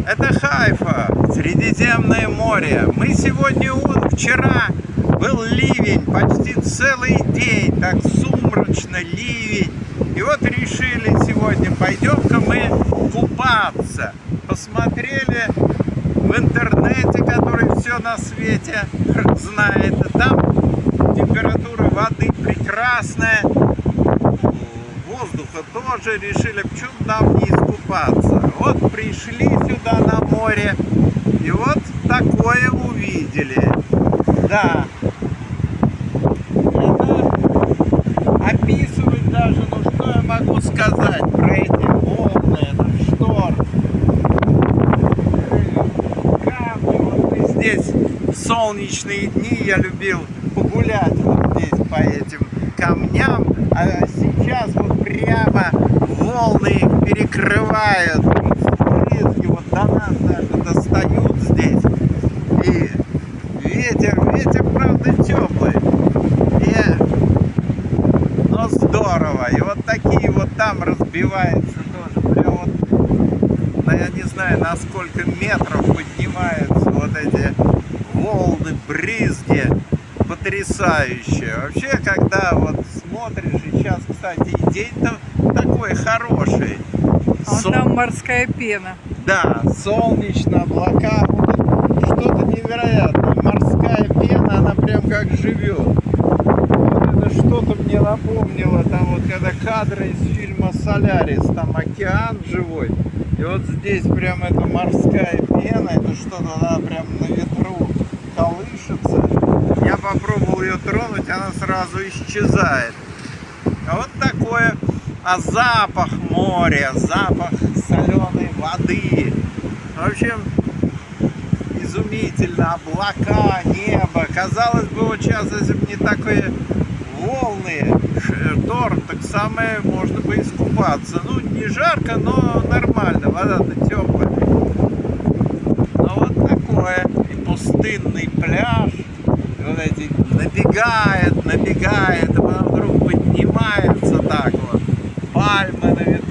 Это Хайфа, Средиземное море. Мы сегодня, вчера был ливень, почти целый день, так сумрачно ливень. И вот решили сегодня, пойдем-ка мы купаться. Посмотрели в интернете, который все на свете знает. И там температура воды прекрасная, воздуха тоже. Решили, почему нам не искупаться. Вот пришли сюда на море и вот такое увидели. Да, это описывать даже, ну что я могу сказать про эти волны, этот шторм. Камни, вот мы здесь в солнечные дни я любил погулять вот здесь по этим камням, а сейчас вот прямо волны их перекрывают, брызги вот до нас даже достают здесь. И ветер правда теплый, но здорово. И вот такие вот там разбиваются тоже, прям вот, я не знаю, на сколько метров поднимаются вот эти волны, брызги. Потрясающе. Вообще, когда вот смотришь, и сейчас, кстати, и день-то такой хороший. Там морская пена. Да, солнечно, облака, вот что-то невероятное. Морская пена, она прям как живет. Вот это что-то мне напомнило, там вот когда кадры из фильма «Солярис», там океан живой, и вот здесь прям эта морская пена, это что-то, она прям на ветру колышется. Я попробовал ее тронуть, она сразу исчезает. А вот такое. А запах моря, запах соленой воды. В общем, изумительно. Облака, небо. Казалось бы, вот сейчас, если бы не такие волны, шторм, так самое можно бы искупаться. Ну, не жарко, но нормально. Вода-то теплая. Но вот такое. И пустынный пляж. Вот эти набегает, а потом вдруг поднимается так вот. Пальмы на ветру.